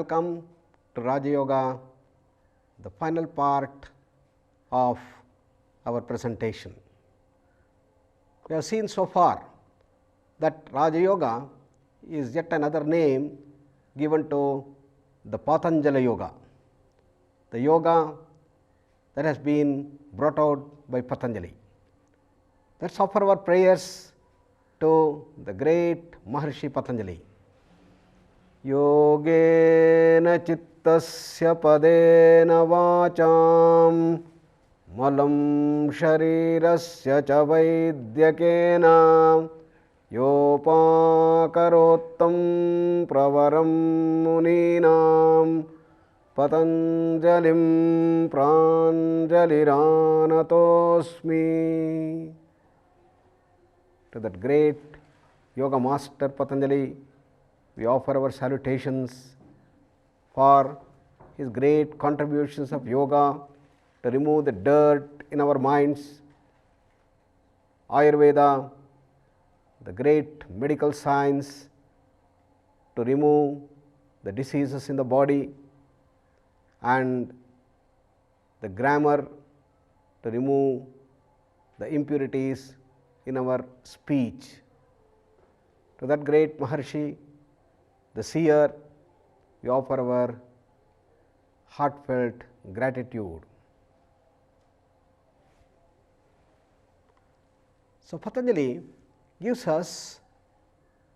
Welcome to Raja Yoga, the final part of our presentation. We have seen so far that Raja Yoga is yet another name given to the Patanjali Yoga, the yoga that has been brought out by Patanjali. Let us offer our prayers to the great Maharshi Patanjali. Yogena chittasya padena vacham malam sharirasya cha vaidyakena yopakarottam pravaram muninam patanjalim pranjaliranatosmi. To that great yoga master Patanjali, we offer our salutations for his great contributions of yoga to remove the dirt in our minds, Ayurveda, the great medical science to remove the diseases in the body, and the grammar to remove the impurities in our speech. To that great Maharshi, the seer, we offer our heartfelt gratitude. So, Patanjali gives us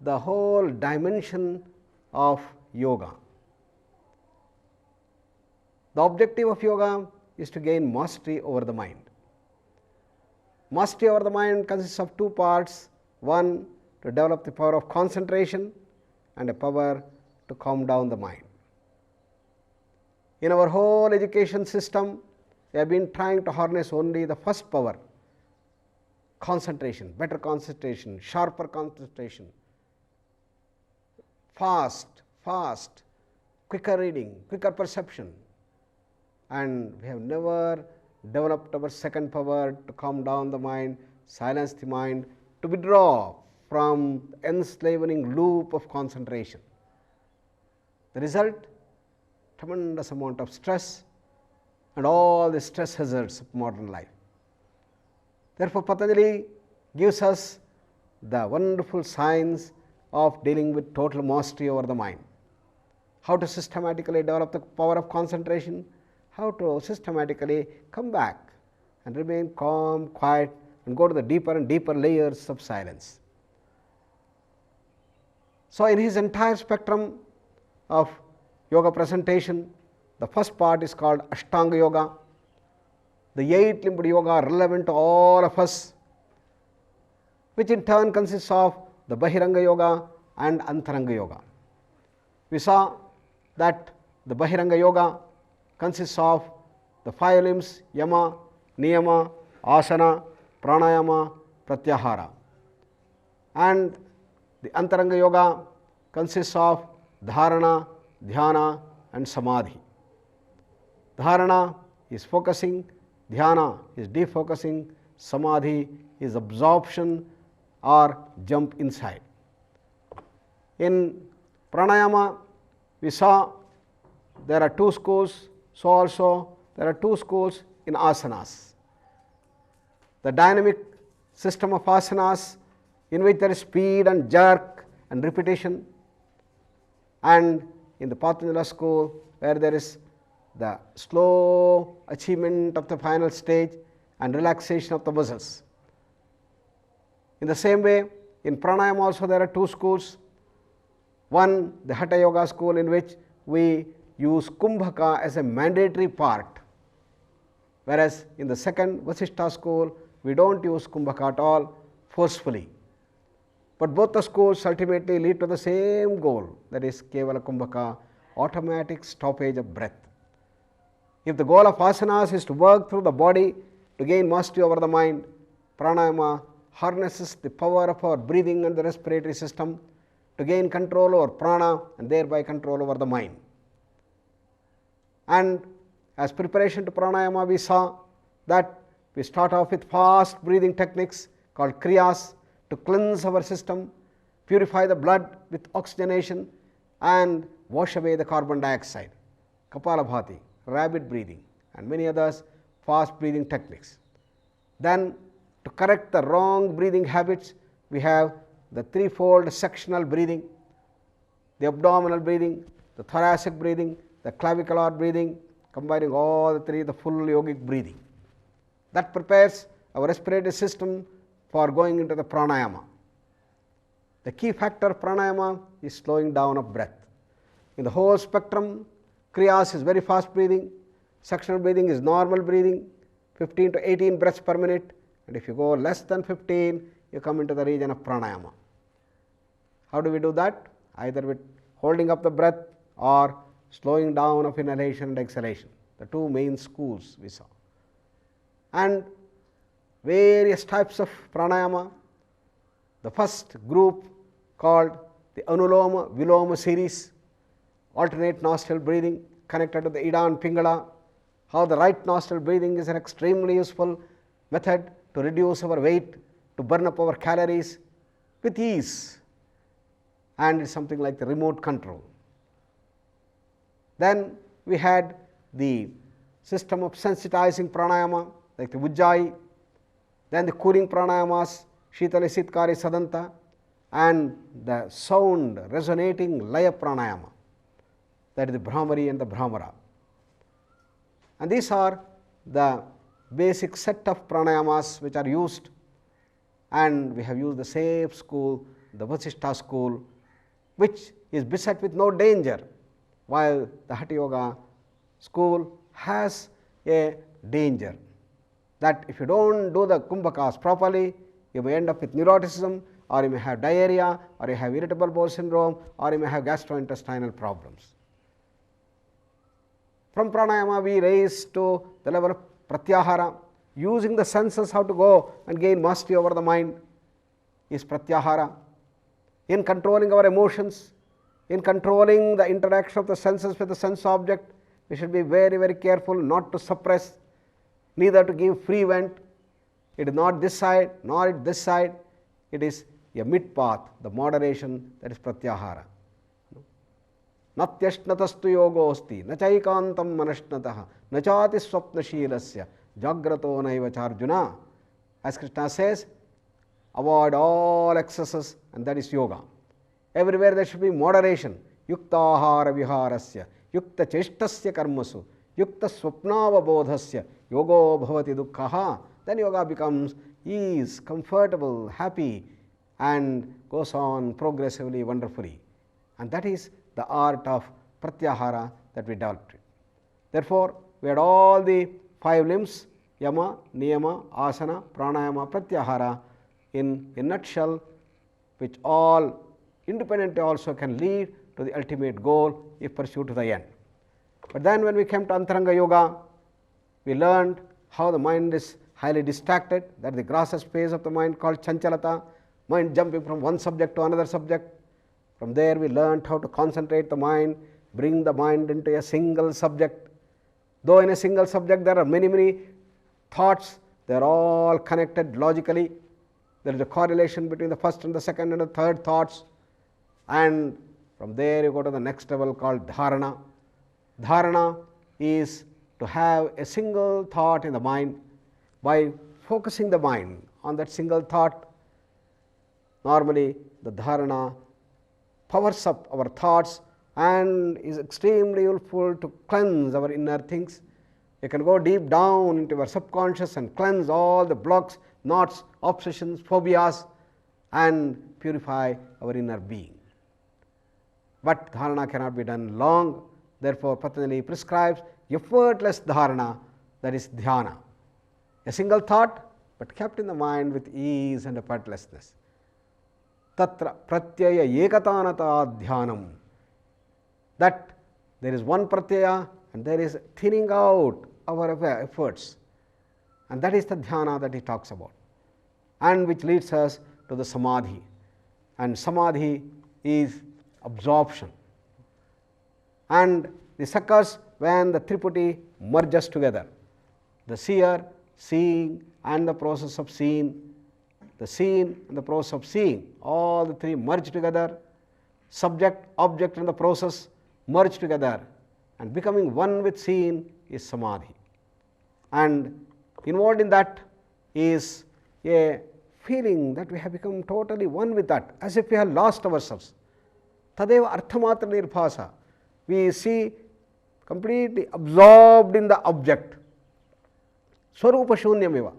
the whole dimension of yoga. The objective of yoga is to gain mastery over the mind. Mastery over the mind consists of two parts: one, to develop the power of concentration, and a power to calm down the mind. In our whole education system, we have been trying to harness only the first power, concentration, better concentration, sharper concentration, fast, quicker reading, quicker perception, and we have never developed our second power to calm down the mind, silence the mind, to withdraw from the enslaving loop of concentration. The result, tremendous amount of stress and all the stress hazards of modern life. Therefore, Patanjali gives us the wonderful science of dealing with total mastery over the mind. How to systematically develop the power of concentration, how to systematically come back and remain calm, quiet, and go to the deeper and deeper layers of silence. So, in his entire spectrum of yoga presentation, the first part is called Ashtanga Yoga, the 8-limbed yoga relevant to all of us, which in turn consists of the Bahiranga Yoga and Antaranga Yoga. We saw that the Bahiranga Yoga consists of the 5 limbs: Yama, Niyama, Asana, Pranayama, Pratyahara, and the Antaranga Yoga consists of Dharana, Dhyana, and Samadhi. Dharana is focusing, Dhyana is defocusing, Samadhi is absorption or jump inside. In Pranayama, we saw there are 2 schools, so also there are 2 schools in asanas. The dynamic system of asanas, in which there is speed and jerk and repetition, and in the Patanjali school, where there is the slow achievement of the final stage and relaxation of the muscles. In the same way, in Pranayama also there are 2 schools. One, the Hatha Yoga school, in which we use Kumbhaka as a mandatory part, whereas in the second Vasishtha school, we do not use Kumbhaka at all forcefully. But both the schools ultimately lead to the same goal, that is Kevala Kumbhaka, automatic stoppage of breath. If the goal of asanas is to work through the body to gain mastery over the mind, Pranayama harnesses the power of our breathing and the respiratory system to gain control over prana and thereby control over the mind. And as preparation to Pranayama, we saw that we start off with fast breathing techniques called Kriyas to cleanse our system, purify the blood with oxygenation, and wash away the carbon dioxide. Kapalabhati, rabbit breathing, and many others fast breathing techniques. Then to correct the wrong breathing habits, we have the threefold sectional breathing, the abdominal breathing, the thoracic breathing, the clavicular breathing, combining all the three, the full yogic breathing. That prepares our respiratory system for going into the pranayama. The key factor of pranayama is slowing down of breath. In the whole spectrum, kriyas is very fast breathing, sectional breathing is normal breathing, 15 to 18 breaths per minute, and if you go less than 15, you come into the region of pranayama. How do we do that? Either with holding up the breath or slowing down of inhalation and exhalation, the two main schools we saw. And various types of pranayama. The first group called the Anuloma Viloma series, alternate nostril breathing connected to the Ida and Pingala. How the right nostril breathing is an extremely useful method to reduce our weight, to burn up our calories with ease, and it's something like the remote control. Then we had the system of sensitizing pranayama like the Ujjayi, then the cooling pranayamas, Shitali, Sitkari, Sadanta, and the sound resonating Laya pranayama, that is the Brahmari and the Brahmara. And these are the basic set of pranayamas which are used, and we have used the same school, the Vasishtha school, which is beset with no danger, while the Hatha Yoga school has a danger that if you don't do the kumbhakas properly, you may end up with neuroticism, or you may have diarrhea, or you have irritable bowel syndrome, or you may have gastrointestinal problems. From pranayama we raise to the level of pratyahara, using the senses how to go and gain mastery over the mind is pratyahara. In controlling our emotions, in controlling the interaction of the senses with the sense object, we should be very, very careful not to suppress, neither to give free vent. It is not this side, nor it this side. It is a mid path, the moderation, that is pratyahara. Natyashnatastu yogosti, nachaikantam manashnataha, nachati swapnashilasya, jagrato naiva charjuna. As Krishna says, avoid all excesses, and that is yoga. Everywhere there should be moderation. Yukta ahara viharasya, yukta cheshtasya karmasu, yukta swapnava bodhasya, yogo bhavati dukkhaha. Then yoga becomes ease, comfortable, happy, and goes on progressively, wonderfully. And that is the art of pratyahara that we developed. Therefore, we had all the 5 limbs, yama, niyama, asana, pranayama, pratyahara, in a nutshell, which all independently also can lead to the ultimate goal if pursued to the end. But then when we came to Antaranga Yoga, we learned how the mind is highly distracted, that is the grasa space of the mind called chanchalata, mind jumping from one subject to another subject. From there we learned how to concentrate the mind, bring the mind into a single subject. Though in a single subject there are many, many thoughts, they are all connected logically. There is a correlation between the first and the second and the third thoughts, and from there you go to the next level called dharana. Dharana is to have a single thought in the mind. By focusing the mind on that single thought, normally the dharana powers up our thoughts and is extremely useful to cleanse our inner things. You can go deep down into your subconscious and cleanse all the blocks, knots, obsessions, phobias, and purify our inner being. But dharana cannot be done long. Therefore, Patanjali prescribes effortless dharana, that is dhyana. A single thought, but kept in the mind with ease and effortlessness. Tatra pratyaya ekatanata dhyanam. That there is one pratyaya and there is thinning out our efforts. And that is the dhyana that he talks about, and which leads us to the samadhi. And samadhi is absorption. And this occurs when the Triputi merges together. The seer, seeing, and the process of seeing, the seen and the process of seeing, all the three merge together, subject, object and the process merge together and becoming one with scene is samadhi. And involved in that is a feeling that we have become totally one with that, as if we have lost ourselves. Tadeva arthamatra nirphasa. We see completely absorbed in the object. Swarupa shunyamiva.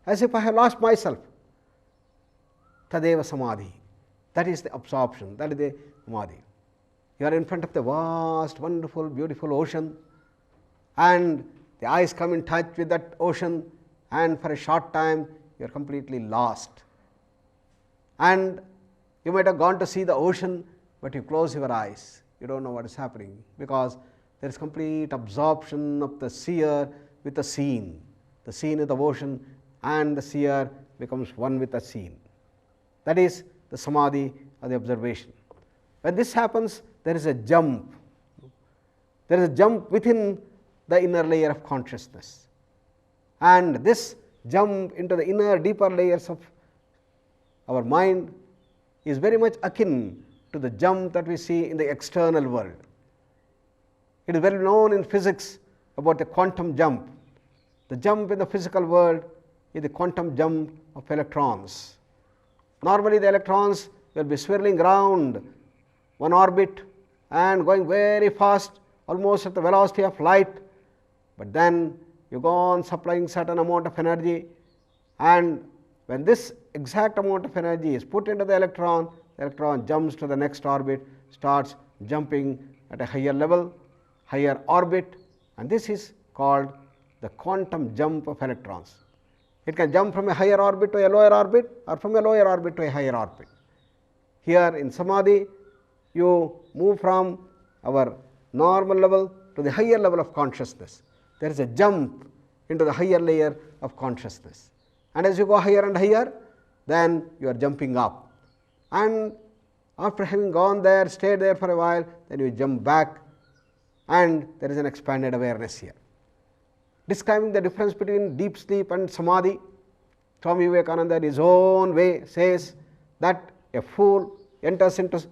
As if I have lost myself. Tadeva samadhi. That is the absorption. That is the samadhi. You are in front of the vast, wonderful, beautiful ocean, and the eyes come in touch with that ocean, and for a short time you are completely lost. And you might have gone to see the ocean, but you close your eyes. You don't know what is happening, because there is complete absorption of the seer with the scene. The scene is the ocean, and the seer becomes one with the scene. That is the samadhi or the observation. When this happens, there is a jump. There is a jump within the inner layer of consciousness. And this jump into the inner, deeper layers of our mind is very much akin to the jump that we see in the external world. It is well known in physics about the quantum jump. The jump in the physical world is the quantum jump of electrons. Normally the electrons will be swirling around one orbit and going very fast, almost at the velocity of light. But then you go on supplying certain amount of energy, and when this exact amount of energy is put into the electron jumps to the next orbit, starts jumping at a higher level, higher orbit, and this is called the quantum jump of electrons. It can jump from a higher orbit to a lower orbit, or from a lower orbit to a higher orbit. Here in samadhi, you move from our normal level to the higher level of consciousness. There is a jump into the higher layer of consciousness. And as you go higher and higher, then you are jumping up. And after having gone there, stayed there for a while, then you jump back, and there is an expanded awareness here. Describing the difference between deep sleep and samadhi, Swami Vivekananda in his own way says that a fool enters into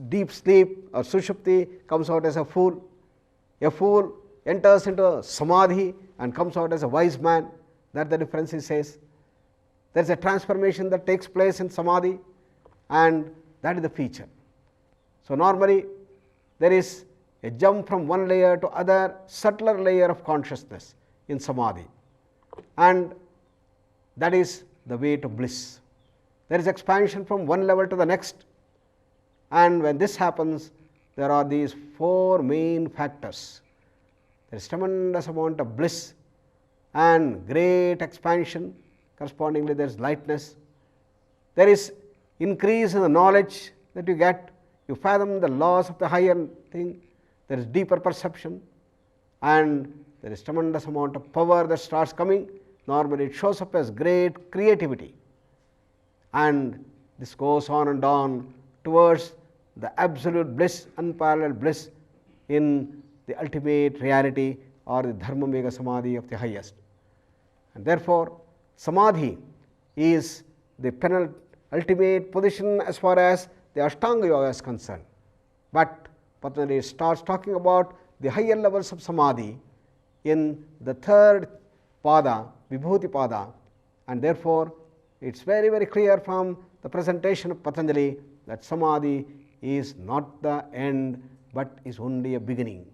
deep sleep or sushupti, comes out as a fool. A fool enters into samadhi and comes out as a wise man. That the difference he says. There is a transformation that takes place in samadhi, and that is the feature. So normally there is a jump from one layer to other subtler layer of consciousness in samadhi, and that is the way to bliss. There is expansion from one level to the next, and when this happens, there are these four main factors. There is tremendous amount of bliss and great expansion. Correspondingly, there is lightness. There is increase in the knowledge that you get. You fathom the laws of the higher thing. There is deeper perception, and there is tremendous amount of power that starts coming. Normally it shows up as great creativity, and this goes on and on towards the absolute bliss, unparalleled bliss in the ultimate reality, or the dharma mega samadhi of the highest. And therefore samadhi is the ultimate position as far as the Ashtanga Yoga is concerned. But Patanjali starts talking about the higher levels of samadhi in the third pada, Vibhuti pada, and therefore it is very, very clear from the presentation of Patanjali that samadhi is not the end, but is only a beginning.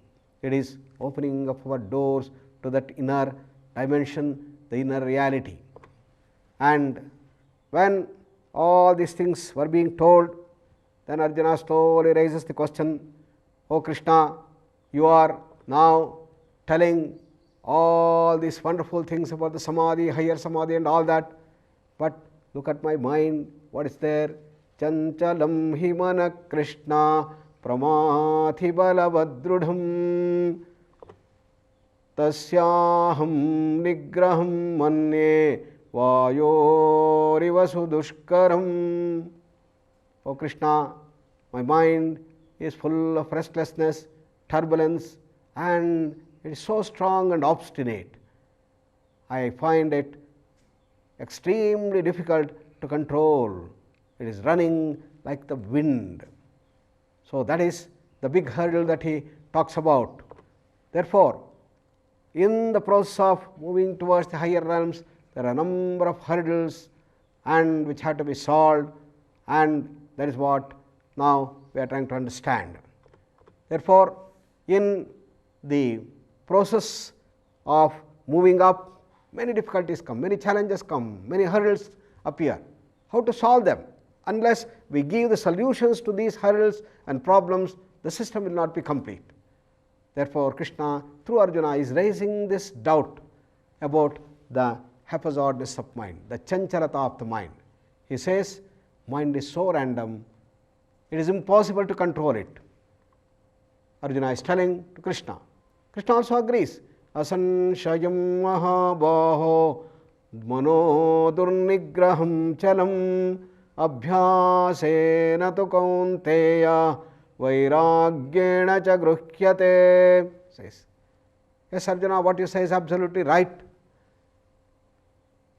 It is opening of our doors to that inner dimension, the inner reality. And when all these things were being told, then Arjuna slowly raises the question, "O Krishna, you are now telling all these wonderful things about the samadhi, higher samadhi and all that, but look at my mind, what is there? Chanchalam himana Krishna pramathi balavadrudham tasyaham nigraham manye vayoriva sudushkaram." O Krishna, my mind is full of restlessness, turbulence, and it is so strong and obstinate. I find it extremely difficult to control. It is running like the wind. So, that is the big hurdle that he talks about. Therefore, in the process of moving towards the higher realms, there are a number of hurdles and which have to be solved, and that is what now we are trying to understand. Therefore, in the process of moving up, many difficulties come, many challenges come, many hurdles appear. How to solve them? Unless we give the solutions to these hurdles and problems, the system will not be complete. Therefore, Krishna through Arjuna is raising this doubt about the haphazardness of mind, the chanchalata of the mind. He says, mind is so random, it is impossible to control it. Arjuna is telling to Krishna. Krishna also agrees. Asanshayam mahabaho mano durnigraham chalam abhyasena tu kaunteya vairagyena cha gruhyate. Says, yes Arjuna, what you say is absolutely right.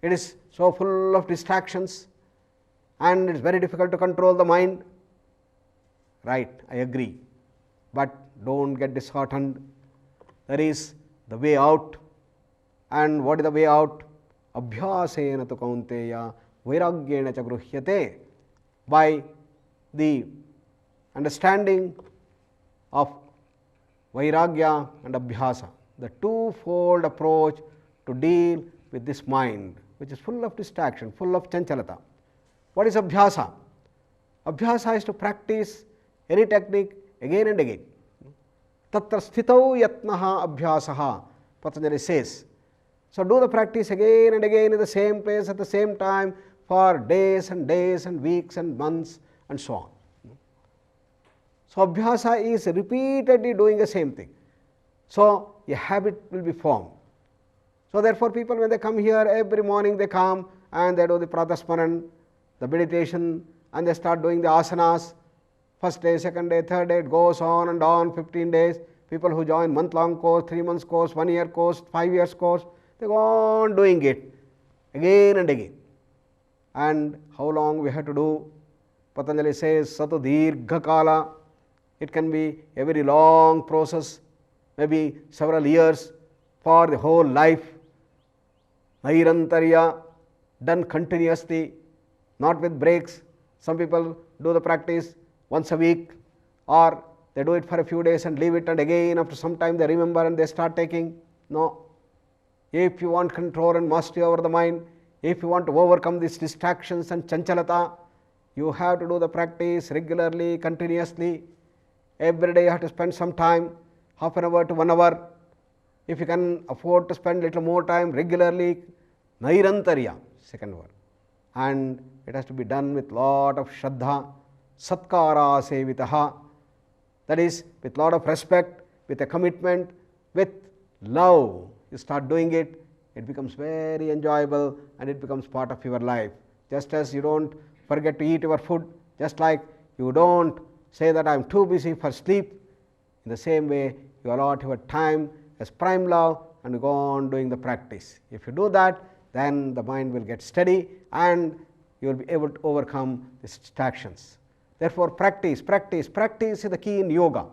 It is so full of distractions and it is very difficult to control the mind. Right, I agree. But don't get disheartened. There is the way out. And what is the way out? Abhyasena tu kaunteya vairagyena cha gruhyate. By the understanding of vairagya and abhyasa, the twofold approach to deal with this mind, which is full of distraction, full of chanchalata. What is abhyasa? Abhyasa is to practice any technique again and again. Tatra sthitau yatnaha abhyasaha, Patanjali says. So, do the practice again and again in the same place at the same time for days and weeks and months and so on. So, abhyasa is repeatedly doing the same thing. So, a habit will be formed. So, therefore, people when they come here every morning they come and they do the pratasmaran, the meditation, and they start doing the asanas. First day, second day, third day, it goes on and on, 15 days. People who join month-long course, 3 months course, 1 year course, 5 years course, they go on doing it again and again. And how long we have to do? Patanjali says, Satu Dirgha Kala. It can be a very long process, maybe several years, for the whole life. Nairantarya, done continuously, not with breaks. Some people do the practice once a week, or they do it for a few days and leave it, and again after some time they remember and they start taking. No. If you want control and mastery over the mind, if you want to overcome these distractions and chanchalata, you have to do the practice regularly, continuously. Every day you have to spend some time, half an hour to 1 hour. If you can afford to spend little more time regularly, nairantarya, second word. And it has to be done with lot of shraddha, satkara sevitaha, that is with lot of respect, with a commitment, with love. You start doing it, it becomes very enjoyable and it becomes part of your life. Just as you don't forget to eat your food, just like you don't say that I am too busy for sleep, in the same way you allot your time as prime love and you go on doing the practice. If you do that, then the mind will get steady and you will be able to overcome these distractions. Therefore, practice is the key in yoga.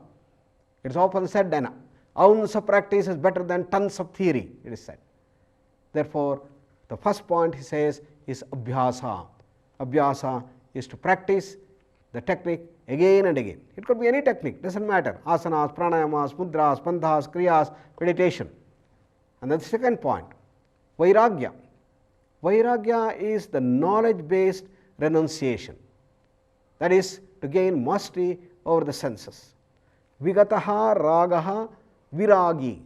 It is often said, an ounce of practice is better than tons of theory, it is said. Therefore, the first point he says is abhyasa. Abhyasa is to practice the technique again and again. It could be any technique, doesn't matter. Asanas, pranayamas, mudras, bandhas, kriyas, meditation. And then the second point, vairagya. Vairagya is the knowledge-based renunciation. That is to gain mastery over the senses. Vigataha ragaha viragi.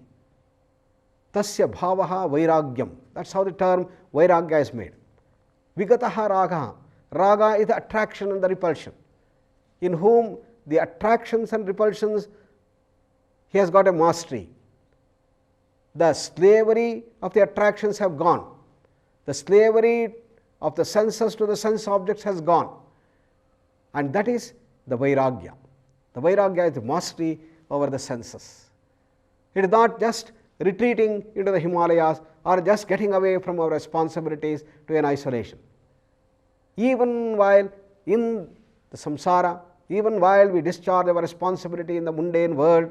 Tasya bhavaha vairagyam. That's how the term vairagya is made. Vigataha ragaha. Raga is the attraction and the repulsion. In whom the attractions and repulsions, he has got a mastery. The slavery of the attractions have gone. The slavery of the senses to the sense objects has gone. And that is the vairagya. The vairagya is the mastery over the senses. It is not just retreating into the Himalayas or just getting away from our responsibilities to an isolation. Even while in the samsara, even while we discharge our responsibility in the mundane world,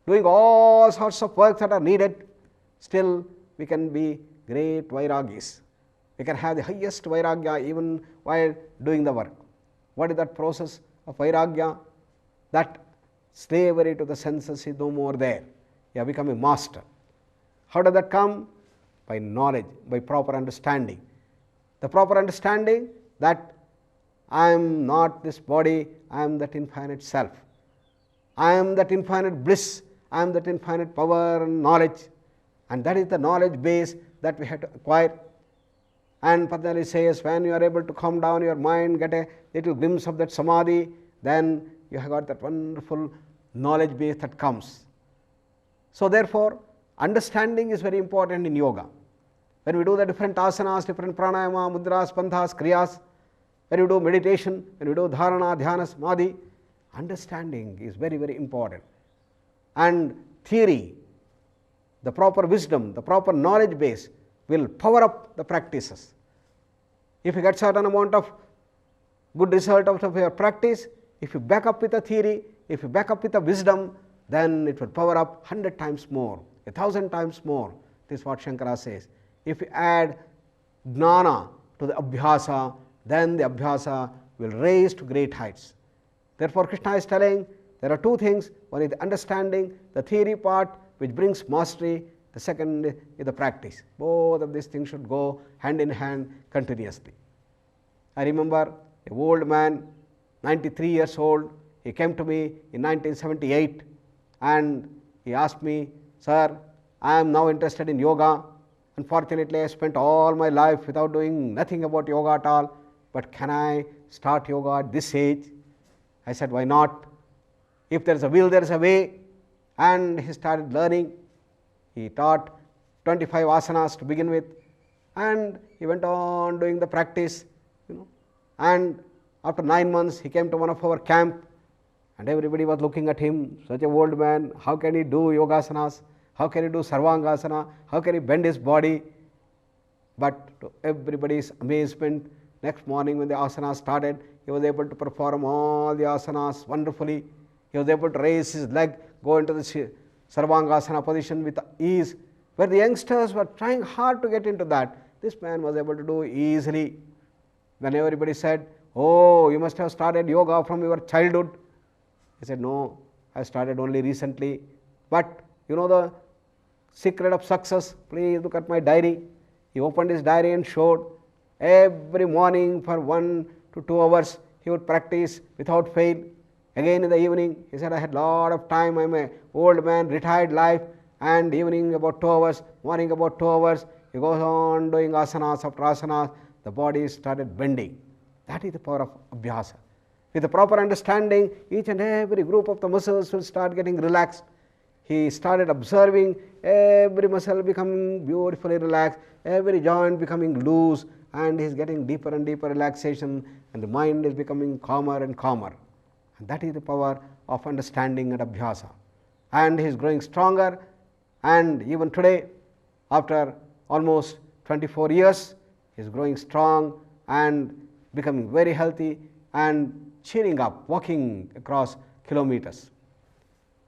doing all sorts of works that are needed, still we can be great Vairagis. We can have the highest Vairagya even while doing the work. What is that process of Vairagya? That slavery to the senses is no more there. You have become a master. How does that come? By knowledge, by proper understanding. The proper understanding that I am not this body, I am that infinite self. I am that infinite bliss, I am that infinite power and knowledge. And that is the knowledge base that we have to acquire. And Patanjali says, when you are able to calm down your mind, get a little glimpse of that samadhi, then you have got that wonderful knowledge base that comes. So therefore, understanding is very important in yoga. When we do the different asanas, different pranayama, mudras, panthas, kriyas, when we do meditation, when we do dharana, dhyana, samadhi, understanding is very, very important. And theory, the proper wisdom, the proper knowledge base will power up the practices. If you get certain amount of good result out of your practice, if you back up with a theory, if you back up with a wisdom, then it will power up 100 times more, 1,000 times more. This is what Shankara says. If you add jnana to the abhyasa, then the abhyasa will raise to great heights. Therefore, Krishna is telling there are two things. One is the understanding, the theory part which brings mastery. The second is the practice. Both of these things should go hand in hand continuously. I remember a old man, 93 years old, he came to me in 1978 and he asked me, "Sir, I am now interested in yoga. Unfortunately, I spent all my life without doing nothing about yoga at all, but can I start yoga at this age?" I said, "Why not? If there is a will, there is a way." And he started learning. He taught 25 asanas to begin with, and he went on doing the practice, and after 9 months he came to one of our camp, and everybody was looking at him, such a old man, how can he do yogasanas, how can he do sarvangasana, how can he bend his body? But to everybody's amazement, next morning when the asana started, he was able to perform all the asanas wonderfully. He was able to raise his leg, go into the sarvangasana position with ease, where the youngsters were trying hard to get into that. This man was able to do easily. When everybody said, "Oh, you must have started yoga from your childhood," he said, "No, I started only recently. But you know the secret of success? Please look at my diary." He opened his diary and showed every morning for 1 to 2 hours he would practice without fail. Again in the evening, he said, "I had a lot of time. I am an old man, retired life, and evening about 2 hours, morning about 2 hours. He goes on doing asanas after asanas. The body started bending. That is the power of abhyasa. With the proper understanding, each and every group of the muscles will start getting relaxed. He started observing every muscle becoming beautifully relaxed, every joint becoming loose, and he is getting deeper and deeper relaxation, and the mind is becoming calmer and calmer. And that is the power of understanding and abhyasa. And he is growing stronger, and even today, after almost 24 years, he is growing strong and becoming very healthy and cheering up, walking across kilometers.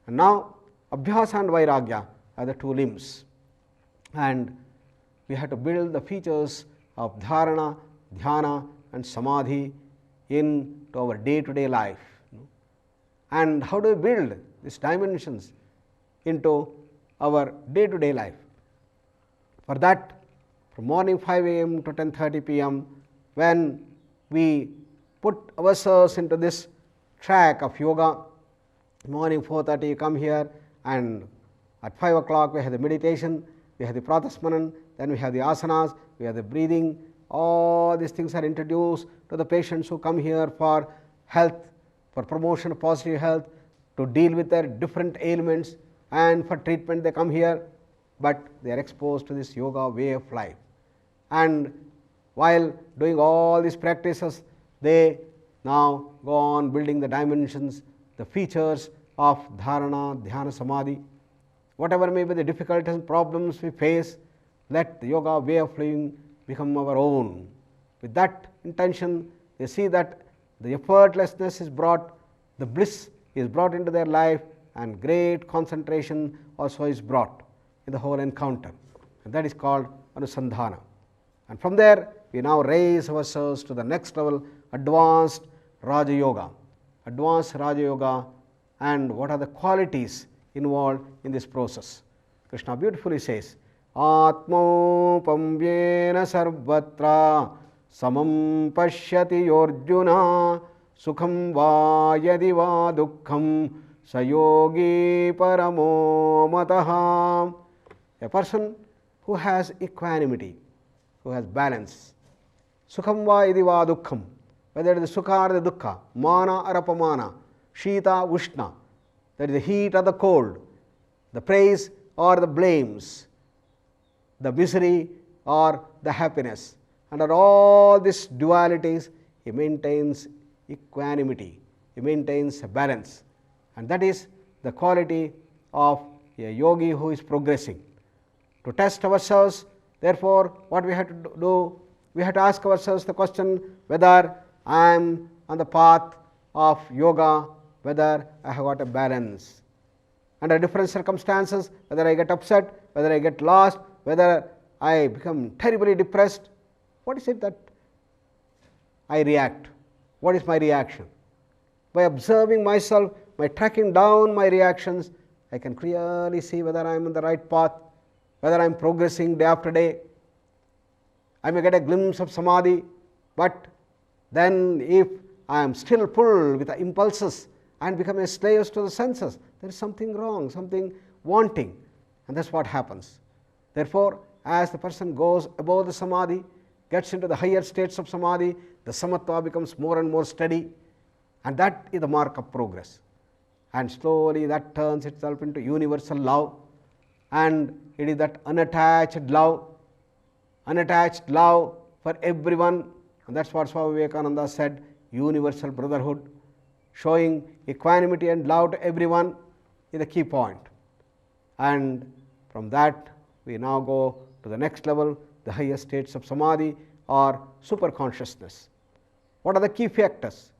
And now, abhyasa and vairagya are the two limbs, and we have to build the features of dharana, dhyana and samadhi into our day-to-day life. And how do we build these dimensions into our day-to-day life? For that, from morning 5 a.m. to 10:30 p.m., when we put ourselves into this track of yoga, morning 4:30 you come here, and at 5 o'clock we have the meditation, we have the pratasmanan, then we have the asanas, we have the breathing. All these things are introduced to the patients who come here for health, for promotion of positive health, to deal with their different ailments, and for treatment they come here, but they are exposed to this yoga way of life. And while doing all these practices, they now go on building the dimensions, the features of dharana, dhyana, samadhi. Whatever may be the difficulties and problems we face, let the yoga way of living become our own. With that intention, they see that the effortlessness is brought the bliss is brought into their life, and great concentration also is brought in the whole encounter, and that is called Anusandhana. And from there we now raise ourselves to the next level, advanced Raja Yoga. Advanced Raja Yoga, and what are the qualities involved in this process? Krishna beautifully says, Atmopamyena sarvatra samam pashyati yorjuna sukham va yadi va dukkham sayogi paramo mataha. A person who has equanimity, who has balance, sukham va yadi va dukkham, whether it is the sukha or the dukkha, mana or apamana, shita, ushna, that is the heat or the cold, the praise or the blames, the misery or the happiness. Under all these dualities, he maintains equanimity, he maintains a balance, and that is the quality of a yogi who is progressing. To test ourselves, therefore, what we have to do, we have to ask ourselves the question whether I am on the path of yoga, whether I have got a balance. Under different circumstances, whether I get upset, whether I get lost, whether I become terribly depressed, what is it that I react? What is my reaction? By observing myself, by tracking down my reactions, I can clearly see whether I am on the right path, whether I am progressing day after day. I may get a glimpse of samadhi, but then if I am still pulled with the impulses and become a slave to the senses, there is something wrong, something wanting, and that is what happens. Therefore, as the person goes above the samadhi, gets into the higher states of samadhi, the samatva becomes more and more steady, and that is the mark of progress. And slowly that turns itself into universal love, and it is that unattached love for everyone, and that is what Swami Vivekananda said, universal brotherhood, showing equanimity and love to everyone is the key point. And from that we now go to the next level, the higher states of samadhi or super consciousness. What are the key factors?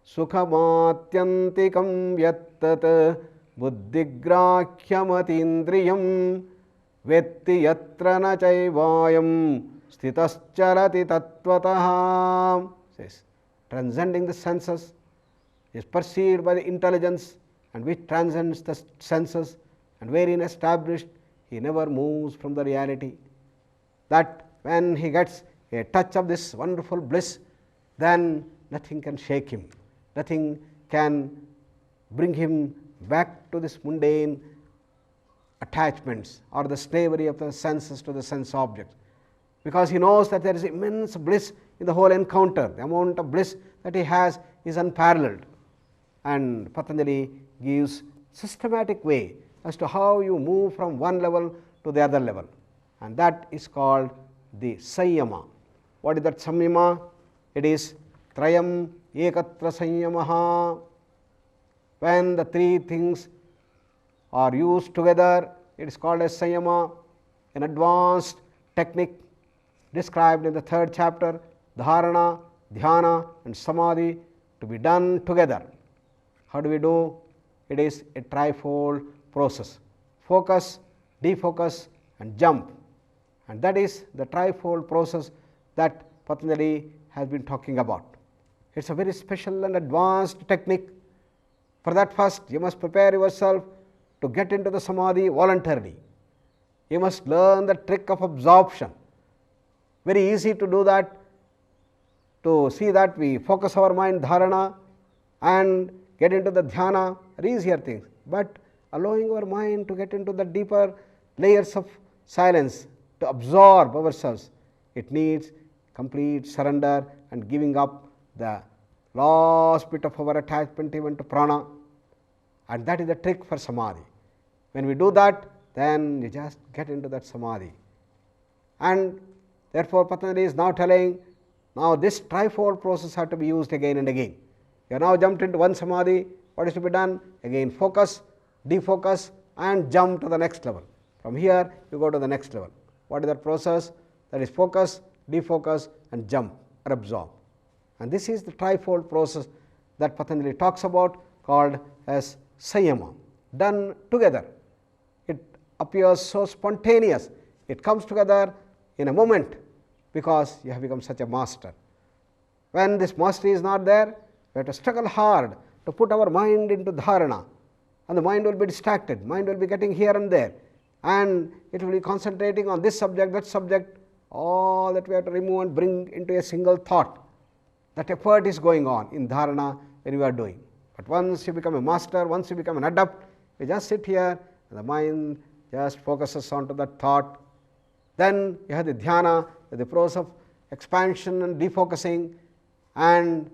Sukhamatyantikam yattat buddhigrahyamatīndriyam vetti yatra na chaivayam stitascharati tattvataha. Says, transcending the senses, is perceived by the intelligence, and which transcends the senses, and wherein established, he never moves from the reality. That when he gets a touch of this wonderful bliss, then nothing can shake him, nothing can bring him back to this mundane attachments or the slavery of the senses to the sense objects, because he knows that there is immense bliss in the whole encounter. The amount of bliss that he has is unparalleled, and Patanjali gives systematic way as to how you move from one level to the other level, and that is called the Sanyama. What is that Sanyama? It is Trayam Ekatra Sanyamaha. When the three things are used together, it is called as Sanyama, an advanced technique described in the 3rd chapter, Dharana, Dhyana and Samadhi, to be done together. How do we do? It is a trifold process: focus, defocus and jump, and that is the trifold process that Patanjali has been talking about. It is a very special and advanced technique. For that, first you must prepare yourself to get into the samadhi voluntarily. You must learn the trick of absorption. Very easy to do that, to see that we focus our mind, dharana, and get into the dhyana are easier things, but allowing our mind to get into the deeper layers of silence, to absorb ourselves, it needs complete surrender and giving up the last bit of our attachment even to prana, and that is the trick for samadhi. When we do that, then you just get into that samadhi. And therefore Patanjali is now telling, now this trifold process has to be used again and again. You have now jumped into one samadhi, what is to be done? Again focus, defocus and jump to the next level. From here you go to the next level. What is that process? That is focus, defocus and jump or absorb. And this is the trifold process that Patanjali talks about, called as Sanyama, done together. It appears so spontaneous, it comes together in a moment because you have become such a master. When this mastery is not there, we have to struggle hard to put our mind into dharana, and the mind will be distracted, mind will be getting here and there, and it will be concentrating on this subject, that subject, all that we have to remove and bring into a single thought. That effort is going on in dharana when you are doing. But once you become a master, once you become an adept, you just sit here and the mind just focuses onto that thought. Then you have the dhyana, the process of expansion and defocusing, and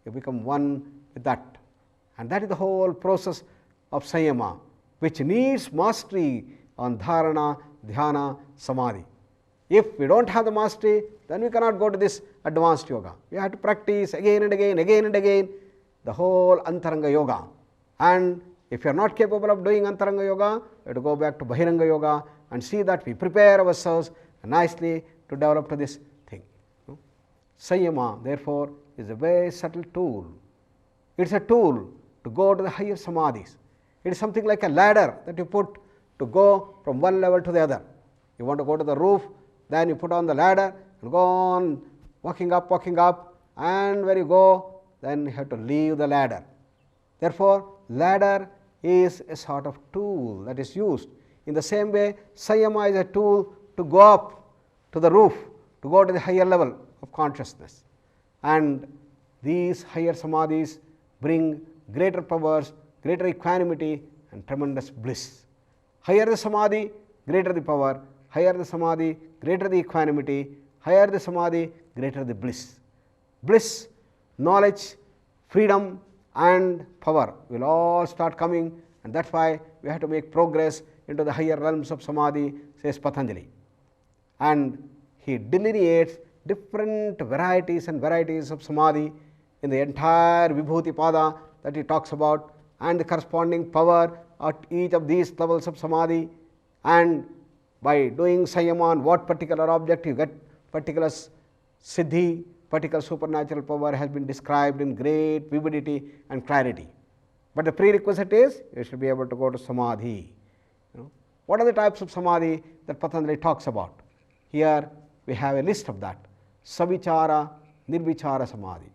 you become one with that. And that is the whole process of Sanyama, which needs mastery on dharana, dhyana, samadhi. If we don't have the mastery, then we cannot go to this advanced yoga. We have to practice again and again, the whole Antaranga yoga. And if you are not capable of doing Antaranga yoga, you have to go back to Bahiranga yoga and see that we prepare ourselves nicely to develop to this thing. Sanyama, therefore, is a very subtle tool. It is a tool to go to the higher samadhis. It is something like a ladder that you put to go from one level to the other. You want to go to the roof, then you put on the ladder and go on walking up, and when you go, then you have to leave the ladder. Therefore, ladder is a sort of tool that is used. In the same way, Sanyama is a tool to go up to the roof, to go to the higher level of consciousness. And these higher samadhis bring greater powers, greater equanimity and tremendous bliss. Higher the samadhi, greater the power. Higher the samadhi, greater the equanimity. Higher the samadhi, greater the bliss. Bliss, knowledge, freedom and power will all start coming, and that's why we have to make progress into the higher realms of samadhi, says Patanjali. And he delineates different varieties of samadhi in the entire Vibhuti Pada that he talks about, and the corresponding power at each of these levels of samadhi. And by doing Sanyama on what particular object you get particular siddhi, particular supernatural power has been described in great vividity and clarity. But the prerequisite is you should be able to go to samadhi. What are the types of samadhi that Patanjali talks about? Here we have a list of that. Savichara, nirvichara samadhi.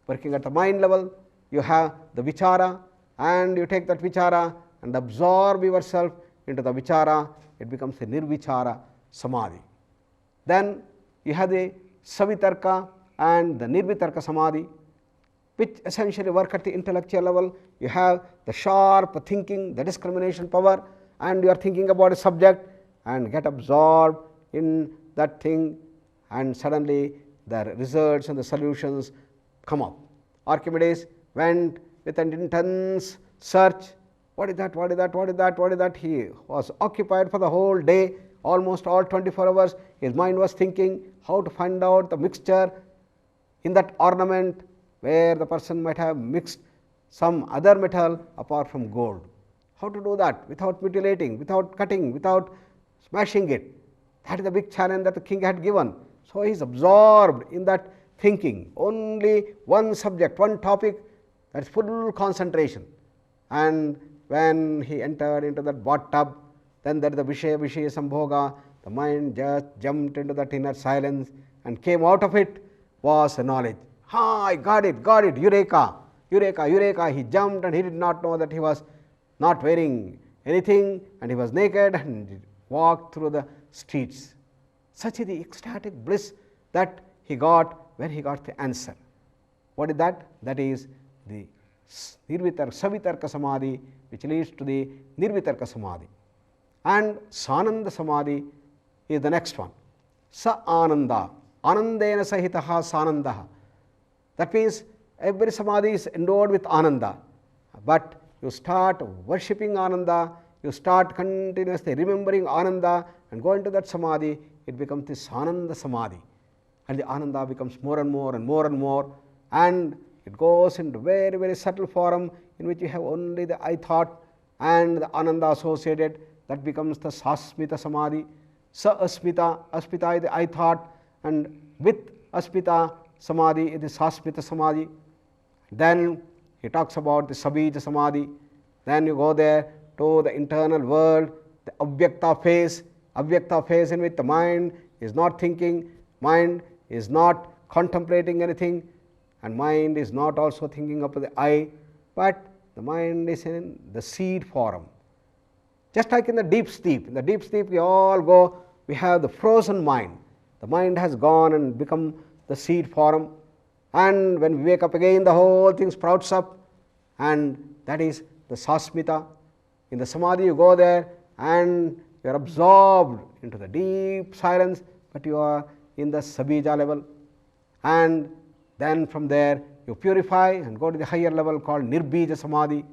Working at the mind level, you have the vichara, and you take that vichara and absorb yourself into the vichara. It becomes a nirvichara samadhi. Then you have the savitarka and the nirvitarka samadhi, which essentially work at the intellectual level. You have the sharp thinking, the discrimination power, and you are thinking about a subject and get absorbed in that thing, and suddenly the results and the solutions come up. Archimedes went with an intense search. What is that? What is that? What is that? What is that? He was occupied for the whole day, almost all 24 hours. His mind was thinking how to find out the mixture in that ornament where the person might have mixed some other metal apart from gold. How to do that without mutilating, without cutting, without smashing it? That is the big challenge that the king had given. So he is absorbed in that thinking. Only one subject, one topic, that is full concentration. And when he entered into that bathtub, then there is the Vishaya Sambhoga. The mind just jumped into that inner silence and came out of it was a knowledge. I got it, eureka, eureka, eureka. He jumped and he did not know that he was not wearing anything and he was naked and walked through the streets. Such is the ecstatic bliss that he got when he got the answer. What is that? That is the Savitarka Samadhi, which leads to the Nirvitarka Samadhi. And Sananda Samadhi is the next one. Sa Ananda, Anandena Sahitaha Sanandaha. That means every Samadhi is endowed with Ananda, but you start worshipping Ananda, you start continuously remembering Ananda and go into that Samadhi, it becomes the Sananda Samadhi. And the Ananda becomes more and more and more and more, and it goes into very, very subtle form in which you have only the I thought and the Ananda associated. That becomes the Sasmita Samadhi. Sa Asmita, Asmita is the I thought, and with Asmita Samadhi is the Sasmita Samadhi. Then he talks about the Sabija Samadhi. Then you go there to the internal world, the Avyakta phase. Avyakta phase in which the mind is not thinking, mind is not contemplating anything, and mind is not also thinking of the I, but the mind is in the seed form. Just like in the deep sleep. In the deep sleep we all go, we have the frozen mind. The mind has gone and become the seed form, and when we wake up again the whole thing sprouts up, and that is the Sasmita. In the Samadhi you go there and you are absorbed into the deep silence, but you are in the Sabija level, and then from there you purify and go to the higher level called Nirbija Samadhi.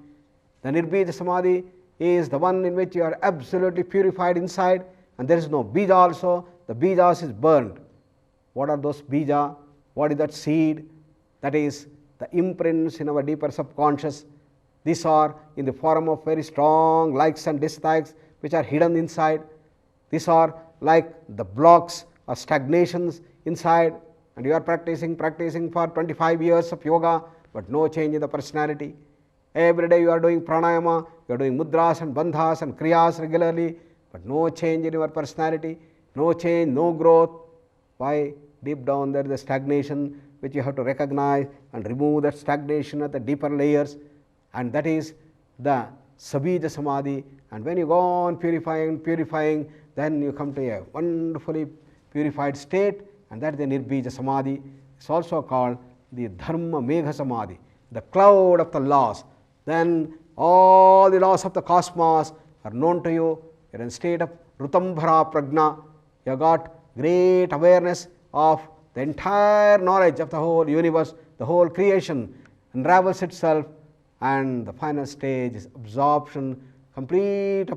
The Nirbija Samadhi is the one in which you are absolutely purified inside, and there is no bija also. The bijas is burned. What are those bija? What is that seed? That is the imprints in our deeper subconscious. These are in the form of very strong likes and dislikes which are hidden inside. These are like the blocks or stagnations inside, and you are practicing for 25 years of yoga, but no change in the personality. Every day you are doing pranayama, you are doing mudras and bandhas and kriyas regularly, but no change in your personality, no change, no growth. Why? Deep down there is the stagnation which you have to recognize and remove that stagnation at the deeper layers, and that is the Sabija Samadhi. And when you go on purifying, then you come to a wonderfully purified state, and that is the Nirbija Samadhi. It's also called the Dharma Megha Samadhi, the cloud of the laws. Then all the laws of the cosmos are known to you. You are in a state of Rutambhara Prajna. You have got great awareness of the entire knowledge of the whole universe, the whole creation unravels itself, and the final stage is absorption, complete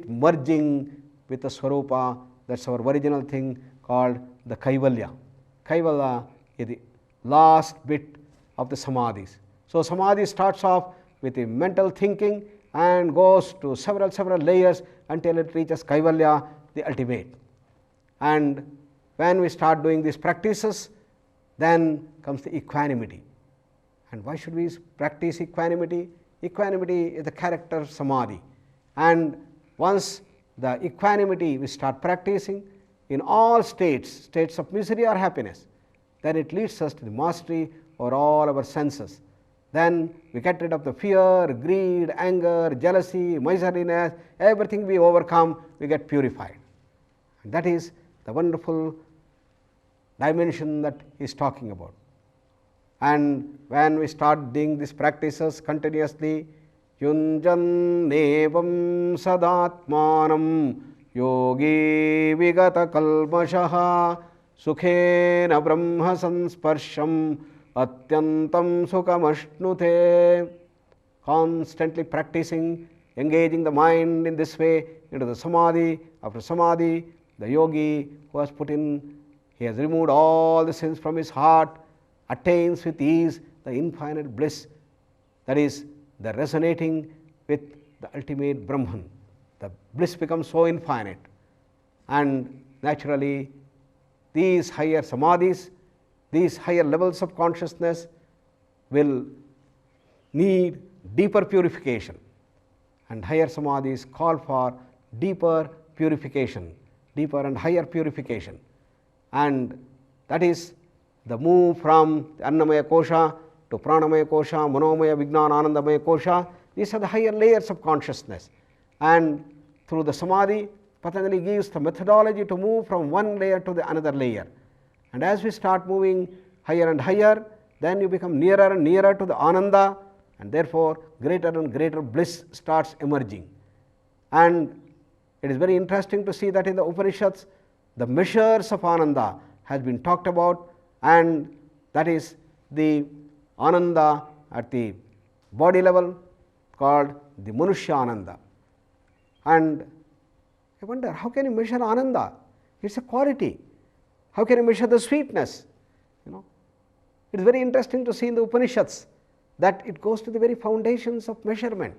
merging with the Swarupa. That's our original thing called the Kaivalya. Kaivalya is the last bit of the Samadhis. So Samadhi starts off with the mental thinking and goes to several layers until it reaches Kaivalya, the ultimate. And when we start doing these practices, then comes the equanimity. And why should we practice equanimity? Equanimity is the character of Samadhi. And once the equanimity we start practicing in all states of misery or happiness, then it leads us to the mastery over all our senses. Then we get rid of the fear, greed, anger, jealousy, miserliness, everything we overcome, we get purified. And that is the wonderful dimension that he is talking about. And when we start doing these practices continuously, yunjan nevam sadatmanam yogi vigata kalmashaha sukhena brahma sansparsham atyantam sukhamashnute. Constantly practicing, engaging the mind in this way into the Samadhi. After Samadhi, the yogi who has he has removed all the sins from his heart, attains with ease the infinite bliss, that is the resonating with the ultimate Brahman. The bliss becomes so infinite, and naturally these higher Samadhis, these higher levels of consciousness will need deeper purification, and higher Samadhis call for deeper purification, deeper and higher purification. And that is the move from the Annamaya Kosha to Pranamaya Kosha, Manomaya, Vijnana, Anandamaya Kosha. These are the higher layers of consciousness. And through the Samadhi, Patanjali gives the methodology to move from one layer to the another layer. And as we start moving higher and higher, then you become nearer and nearer to the Ananda, and therefore greater and greater bliss starts emerging. And it is very interesting to see that in the Upanishads, the measures of Ananda has been talked about, and that is the Ananda at the body level called the Manushya Ananda. And I wonder, how can you measure Ananda? It's a quality. How can you measure the sweetness? It is very interesting to see in the Upanishads that it goes to the very foundations of measurement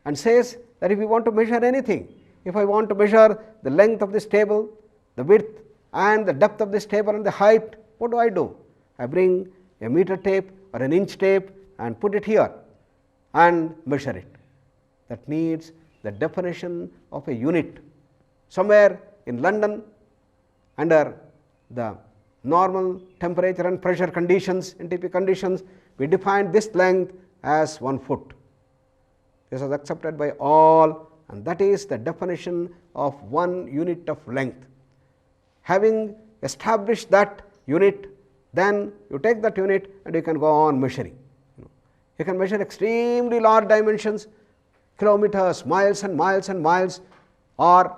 and says that if you want to measure anything, if I want to measure the length of this table, the width and the depth of this table and the height, what do? I bring a meter tape or an inch tape and put it here and measure it. That needs the definition of a unit. Somewhere in London, under the normal temperature and pressure conditions, NTP conditions, we defined this length as 1 foot. This was accepted by all, and that is the definition of 1 unit of length. Having established that unit, then you take that unit and you can go on measuring. You can measure extremely large dimensions, kilometers, miles and miles and miles, or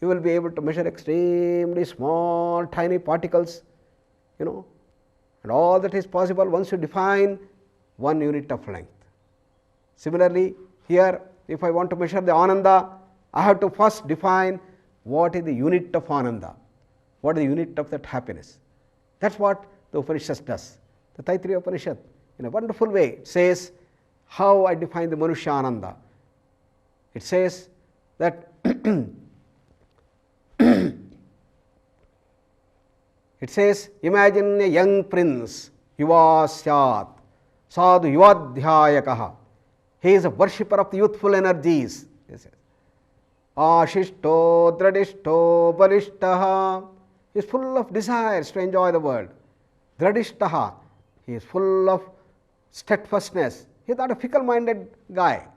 you will be able to measure extremely small, tiny particles, and all that is possible once you define 1 unit of length. Similarly, here if I want to measure the Ananda, I have to first define what is the unit of Ananda, what is the unit of that happiness. That is what the Upanishad does. The Taittiriya Upanishad, in a wonderful way, says how I define the Manushya Ananda. It says that it says, imagine a young prince, yuva syat, sadhu yuvadhyayakaha. He is a worshipper of the youthful energies. Ashishto, dradishto, balishtaha. He is full of desires to enjoy the world. Dradishtaha. He is full of steadfastness. He is not a fickle-minded guy.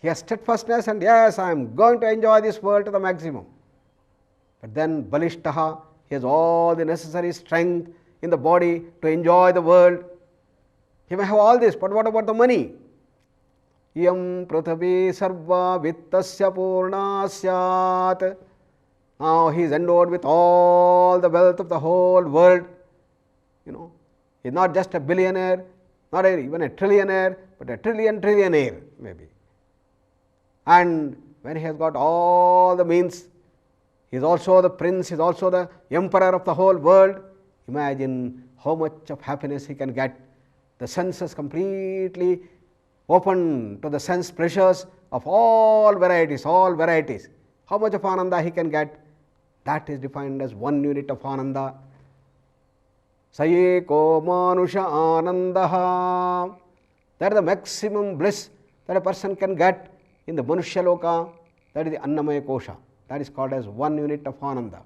He has steadfastness and yes, I am going to enjoy this world to the maximum. But then balishtaha, he has all the necessary strength in the body to enjoy the world. He may have all this, but what about the money? Yam prathavi sarva vittasya purna syat. Now he is endowed with all the wealth of the whole world. He is not just a billionaire, not even a trillionaire, but a trillionaire maybe. And when he has got all the means, he is also the prince, he is also the emperor of the whole world. Imagine how much of happiness he can get. The senses completely open to the sense pleasures of all varieties, How much of Ananda he can get? That is defined as 1 unit of Ananda. Sayeko manusha anandaha. That is the maximum bliss that a person can get in the Manushya Loka. That is the Annamaya Kosha. That is called as 1 unit of Ananda.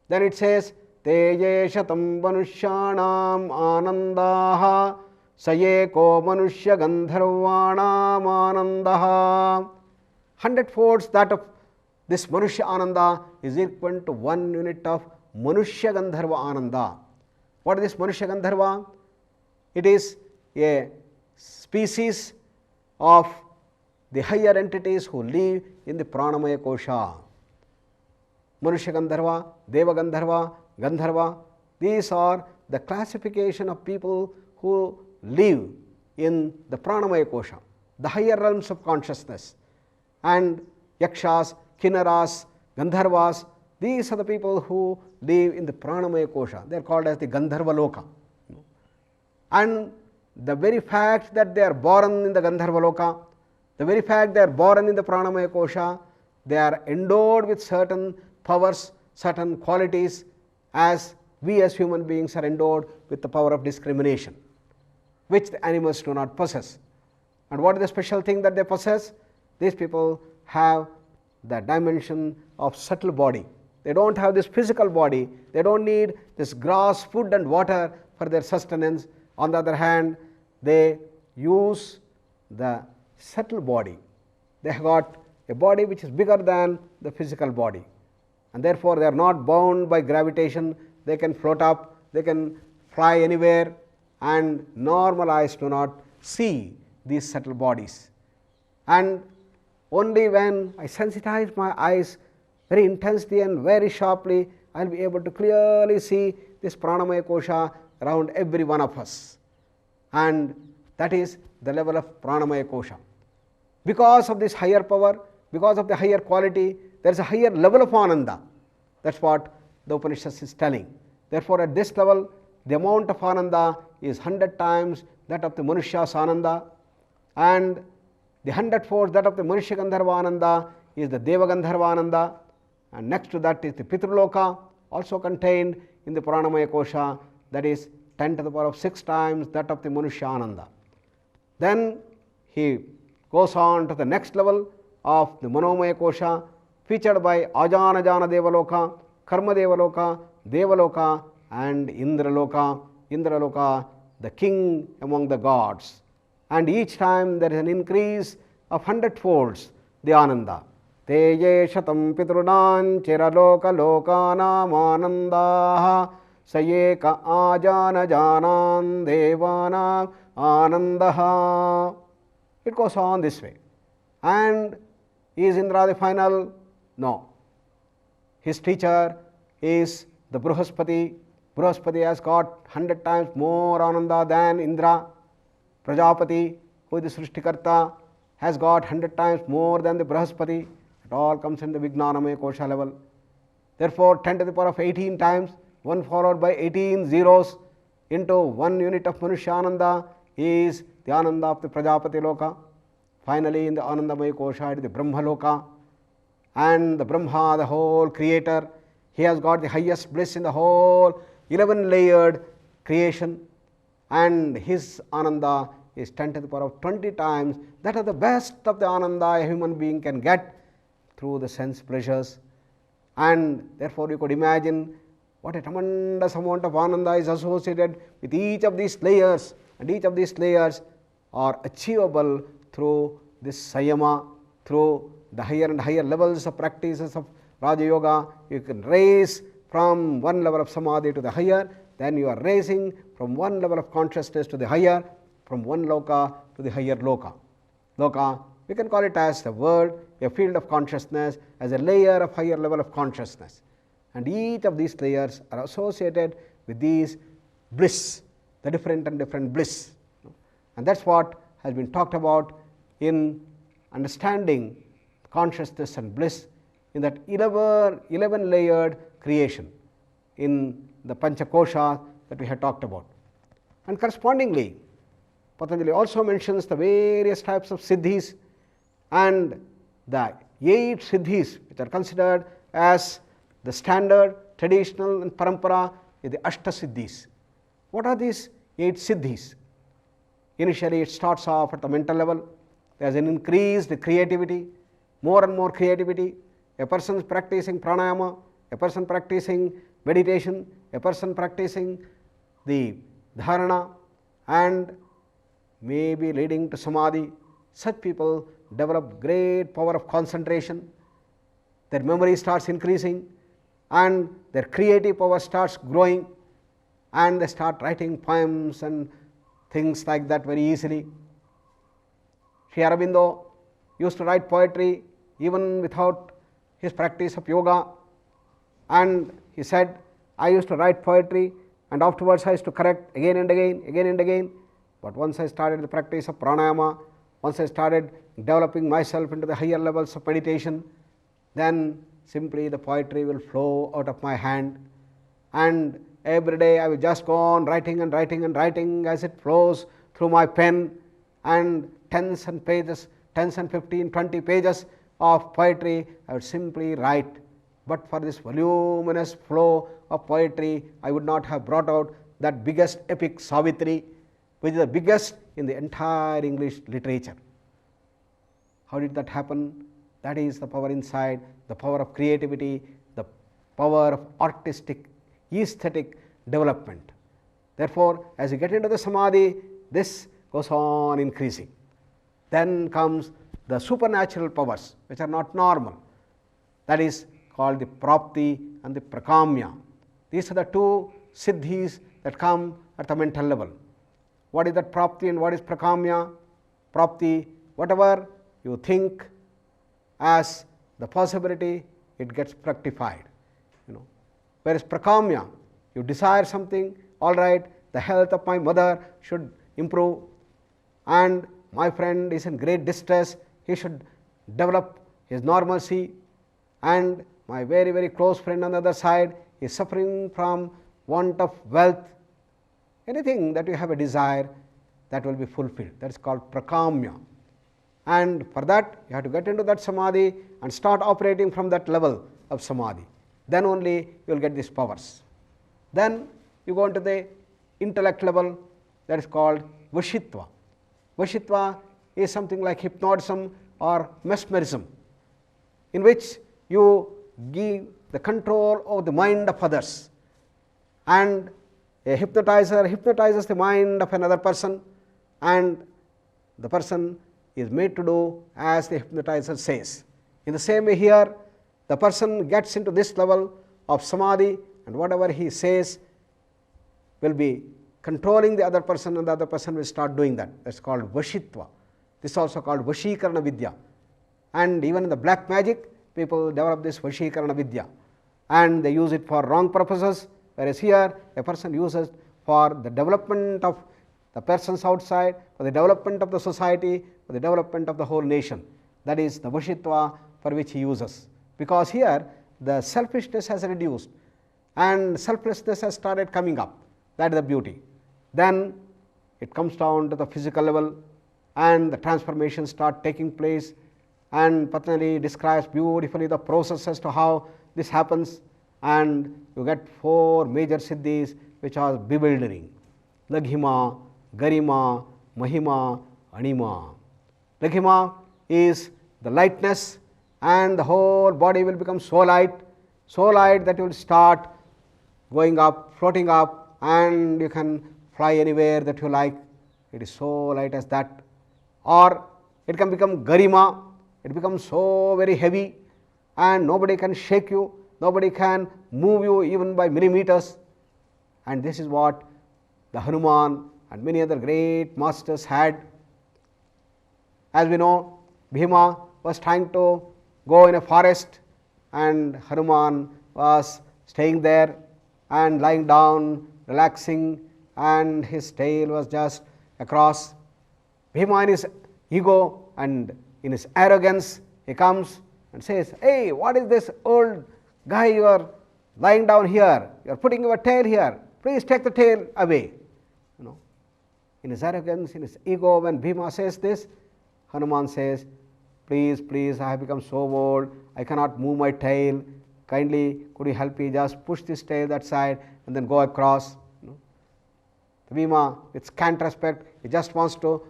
Then it says, Teje shatam manushyanam anandaha sayeko manushya gandharvanam anandaha. 100 folds that of this Manushya Ananda is equal to 1 unit of Manushya Gandharva Ananda. What is this Manushya Gandharva? It is a species of the higher entities who live in the Pranamaya Kosha. Manushya Gandharva, Deva Gandharva, Gandharva, these are the classification of people who live in the Pranamaya Kosha, the higher realms of consciousness. And Yakshas, Kinnaras, Gandharvas, these are the people who live in the Pranamaya Kosha. They are called as the Gandharva Loka. And the very fact that they are born in the Gandharva Loka, the very fact they are born in the Pranamaya Kosha, they are endowed with certain powers, certain qualities, as we as human beings are endowed with the power of discrimination, which the animals do not possess. And what is the special thing that they possess? These people have the dimension of subtle body. They don't have this physical body. They don't need this grass, food and water for their sustenance. On the other hand, they use the subtle body. They have got a body which is bigger than the physical body, and therefore they are not bound by gravitation. They can float up, they can fly anywhere, and normal eyes do not see these subtle bodies. And only when I sensitize my eyes very intensely and very sharply, I will be able to clearly see this Pranamaya Kosha around every one of us. And that is the level of Pranamaya Kosha. Because of this higher power, because of the higher quality, there is a higher level of Ananda. That is what the Upanishad is telling. Therefore, at this level, the amount of Ananda is 100 times that of the Manushya's Ananda, and the 100-fold that of the Manushya Gandharva Ananda is the Deva Gandharva Ananda, and next to that is the Pitruloka, also contained in the Pranamaya Kosha, that is 10 to the power of 6 times that of the Manushyananda. Then he goes on to the next level of the Manomaya Kosha, featured by Ajanajana Devaloka, Karma Devaloka, Devaloka and Indraloka. Indraloka, the king among the gods. And each time there is an increase of 100 folds, the Ananda. Teje shatam pitrunan chiraloka lokanam anandaha sayeka ajana janan devanam anandaha. It goes on this way. And is Indra the final? No. His teacher is the Bruhaspati. Bruhaspati has got 100 times more Ananda than Indra. Prajapati, who is the Srishtikarta, has got 100 times more than the Bruhaspati. It all comes in the Vijnanamaya Kosha level. Therefore, 10 to the power of 18 times, 1 followed by 18 zeros into 1 unit of Manushyananda is the Ananda of the Prajapati Loka. Finally, in the Anandamaya Kosha, it is the Brahma Loka. And the Brahma, the whole creator, he has got the highest bliss in the whole 11-layered creation. And his Ananda is 10 to the power of 20 times that of the best of the Ananda a human being can get through the sense pleasures. And therefore, you could imagine what a tremendous amount of Ananda is associated with each of these layers, and each of these layers are achievable through this Sayama, through the higher and higher levels of practices of Raja Yoga. You can raise from one level of Samadhi to the higher, then you are raising from one level of consciousness to the higher, from one loka to the higher loka. Loka, we can call it as the world, a field of consciousness, as a layer of higher level of consciousness. And each of these layers are associated with these bliss, the different and different bliss. And that's what has been talked about in understanding consciousness and bliss in that 11-layered creation in the Panchakosha that we had talked about. And correspondingly, Patanjali also mentions the various types of siddhis and the 8 siddhis which are considered as the standard, traditional and parampara is the Ashta siddhis. What are these 8 siddhis? Initially it starts off at the mental level. There is an increased creativity, more and more creativity. A person is practicing pranayama, a person practicing meditation, a person practicing the dharana and maybe leading to samadhi. Such people develop great power of concentration. Their memory starts increasing and their creative power starts growing, and they start writing poems and things like that very easily. Sri Aurobindo used to write poetry even without his practice of yoga, and he said, I used to write poetry and afterwards I used to correct again and again. But once I started the practice of pranayama, once I started developing myself into the higher levels of meditation, then simply the poetry will flow out of my hand, and every day I will just go on writing and writing as it flows through my pen, and tens and 15, 20 pages of poetry I would simply write. But for this voluminous flow of poetry, I would not have brought out that biggest epic Savitri, which is the biggest in the entire English literature. How did that happen? That is the power inside, the power of creativity, the power of artistic, aesthetic development. Therefore, as you get into the samadhi, this goes on increasing. Then comes the supernatural powers, which are not normal. That is called the prapti and the prakamya. These are the 2 siddhis that come at the mental level. What is that prapti and what is prakamya? Prapti, whatever you think as the possibility, it gets fructified. Whereas prakamya, you desire something, all right, the health of my mother should improve, and my friend is in great distress, he should develop his normalcy, and my very, very close friend on the other side is suffering from want of wealth. Anything that you have a desire, that will be fulfilled. That is called prakamya. And for that, you have to get into that samadhi and start operating from that level of samadhi. Then only you will get these powers. Then you go into the intellect level, that is called Vashitva. Vashitva is something like hypnotism or mesmerism, in which you give the control of the mind of others, and a hypnotizer hypnotizes the mind of another person, and the person is made to do as the hypnotizer says. In the same way here, the person gets into this level of samadhi, and whatever he says will be controlling the other person, and the other person will start doing that. That is called Vashitva. This is also called Vashikarana Vidya. And even in the black magic, people develop this Vashikarana Vidya, and they use it for wrong purposes, whereas here a person uses for the development of the persons outside, for the development of the society, for the development of the whole nation. That is the Vashitva for which he uses. Because here the selfishness has reduced and selflessness has started coming up. That is the beauty. Then it comes down to the physical level, and the transformations start taking place, and Patanjali describes beautifully the process as to how this happens, and you get 4 major siddhis which are bewildering: Laghima, Garima, Mahima, Anima. Laghima is the lightness, and the whole body will become so light that you will start going up, floating up, and you can fly anywhere that you like. It is so light as that. Or it can become Garima, it becomes so very heavy, and nobody can shake you, nobody can move you even by millimeters. And this is what the Hanuman and many other great masters had. As we know, Bhima was trying to go in a forest, and Hanuman was staying there and lying down, relaxing, and his tail was just across. Bhima in his ego and in his arrogance, he comes and says, "Hey, what is this old guy, you are lying down here, you are putting your tail here, please take the tail away." You know, in his arrogance, in his ego, when Bhima says this, Hanuman says, "Please, please, I have become so old, I cannot move my tail, kindly could you help me just push this tail that side and then go across." You know, Bhima, with scant respect, he just wants to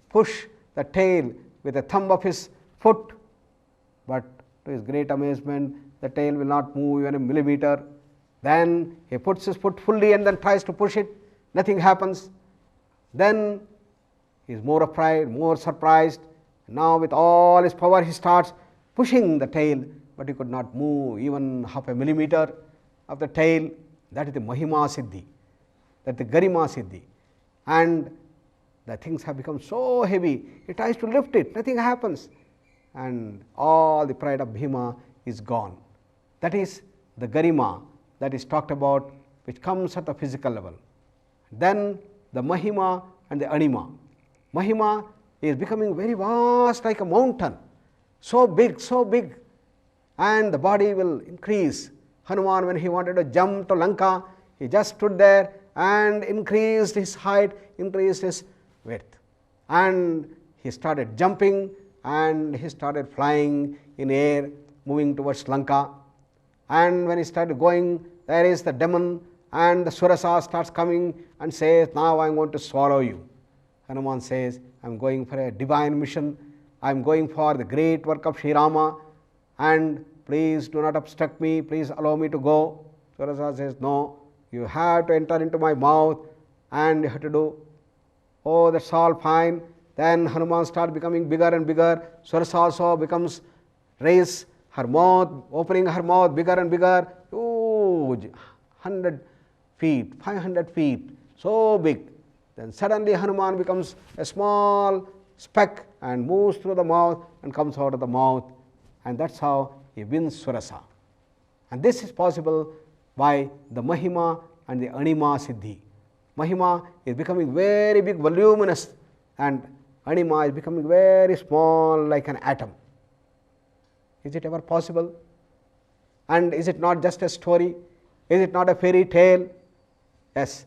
push the tail with the thumb of his foot, but to his great amazement, the tail will not move even a millimeter. Then he puts his foot fully and then tries to push it, nothing happens. Then he is more afraid, more surprised. Now with all his power he starts pushing the tail, but he could not move even half a millimeter of the tail. That is the Mahima Siddhi, that is the Garima Siddhi. And the things have become so heavy, he tries to lift it, nothing happens, and all the pride of Bhima is gone. That is the Garima that is talked about, which comes at the physical level. Then the Mahima and the Anima. Mahima is becoming very vast, like a mountain, so big, and the body will increase. Hanuman, when he wanted to jump to Lanka, he just stood there and increased his height, increased his width, and he started jumping and he started flying in air, moving towards Lanka. And when he started going, there is the demon, and the Surasa starts coming and says, "Now I am going to swallow you." Hanuman says, "I am going for a divine mission, I am going for the great work of Sri Rama, and please do not obstruct me, please allow me to go." Surasa says, "No, you have to enter into my mouth and you have to do." "Oh, that's all fine." Then Hanuman starts becoming bigger and bigger. Surasa also becomes, raise her mouth, opening her mouth bigger and bigger, huge, 100 feet, 500 feet, so big. Then suddenly Hanuman becomes a small speck and moves through the mouth and comes out of the mouth, and that's how he wins Surasa. And this is possible by the Mahima and the Anima Siddhi. Mahima is becoming very big, voluminous, and Anima is becoming very small, like an atom. Is it ever possible? And is it not just a story? Is it not a fairy tale? Yes,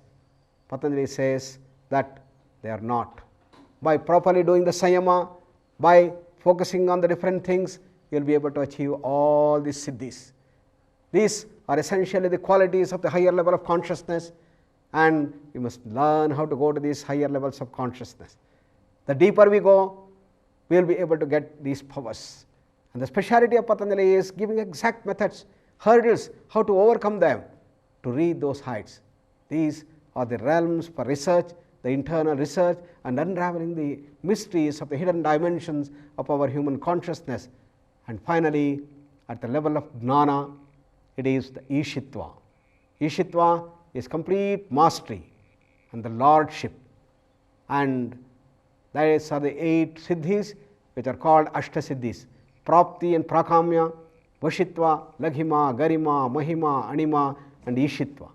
Patanjali says that they are not. By properly doing the Sayama, by focusing on the different things, you will be able to achieve all these siddhis. These are essentially the qualities of the higher level of consciousness, and we must learn how to go to these higher levels of consciousness. The deeper we go, we will be able to get these powers. And the speciality of Patanjali is giving exact methods, hurdles, how to overcome them, to reach those heights. These are the realms for research, the internal research, and unraveling the mysteries of the hidden dimensions of our human consciousness. And finally, at the level of Gnana, it is the Ishitva. Ishitva is complete mastery and the lordship. And these are the 8 siddhis which are called Ashtasiddhis. Prapti and Prakamya, Vashitva, Laghima, Garima, Mahima, Anima, and Ishitva.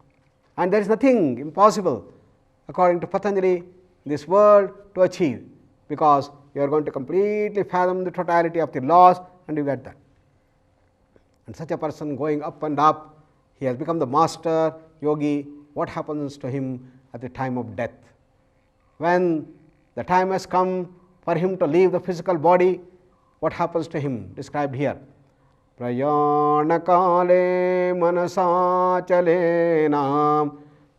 And there is nothing impossible, according to Patanjali, in this world to achieve, because you are going to completely fathom the totality of the laws, and you get that. And such a person going up and up, he has become the master yogi. What happens to him at the time of death? When the time has come for him to leave the physical body, what happens to him? Described here. Prayana kale manasa chalena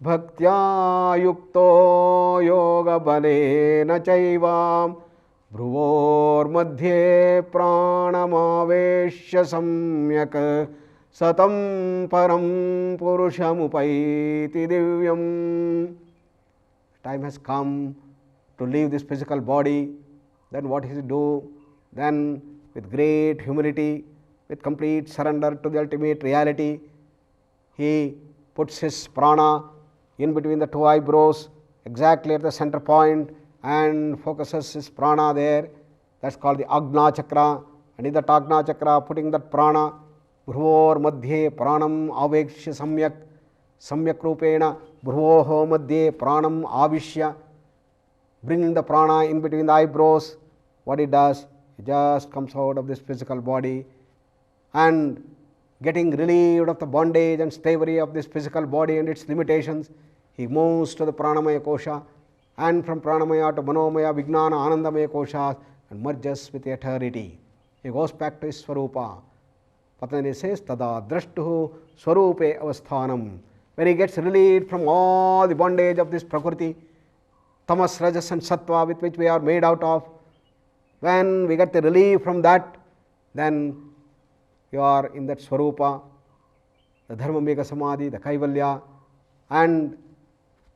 bhaktya yukto yoga balena chaivam bhruvor madhye pranamaveshya samyak satam param purushamupaiti divyam. Time has come to leave this physical body. Then what does he do? Then with great humility, with complete surrender to the ultimate reality, he puts his prana in between the 2 eyebrows, exactly at the center point, and focuses his prana there. That's called the Agna Chakra. And in that Agna Chakra, putting that prana, Bhruvor Madhye Pranam Avekshya Samyak, Samyak Rupena, Bhruvoho Madhye Pranam Avishya, bringing the prana in between the eyebrows. What it does, it just comes out of this physical body and getting relieved of the bondage and slavery of this physical body and its limitations. He moves to the Pranamaya Kosha, and from Pranamaya to Manomaya, Vijnana, Anandamaya Koshas, and merges with eternity. He goes back to his Swarupa. Patanjali says, Tada drashtuhu Swarupe avasthanam. When he gets relieved from all the bondage of this Prakriti, Tamas, Rajas and Sattva with which we are made out of, when we get the relief from that, then you are in that Swarupa, the Dharmamika Samadhi, the Kaivalya, and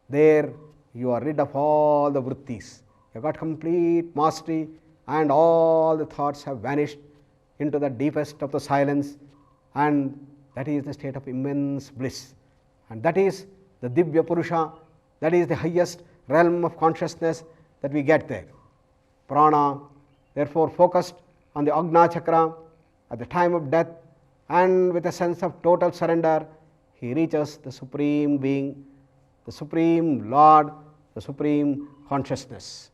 there you are rid of all the vrittis. You have got complete mastery, and all the thoughts have vanished into the deepest of the silence, and that is the state of immense bliss. And that is the Divya Purusha, that is the highest realm of consciousness that we get there. Prana, therefore focused on the Agna Chakra, at the time of death, and with a sense of total surrender, he reaches the Supreme Being, the Supreme Lord, the Supreme Consciousness.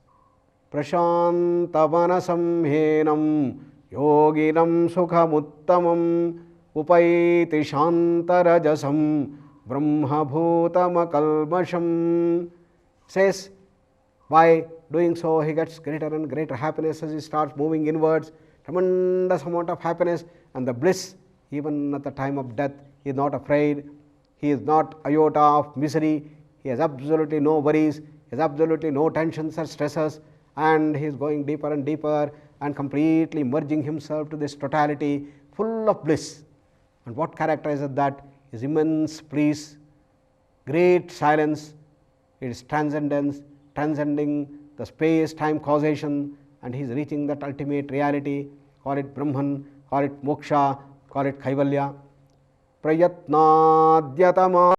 Prashantavana samhenam yoginam sukhamuttamam upaiti shantarajasam brahma bhutamakalmasham. Says, by doing so, he gets greater and greater happiness as he starts moving inwards. Tremendous amount of happiness and the bliss, even at the time of death. He is not afraid, he is not iota of misery, he has absolutely no worries, he has absolutely no tensions or stresses, and he is going deeper and deeper and completely merging himself to this totality full of bliss. And what characterizes that is immense peace, great silence, it is transcendence, transcending the space-time causation, and he is reaching that ultimate reality. Call it Brahman, call it Moksha, call it Kaivalya. Prayatnadyatama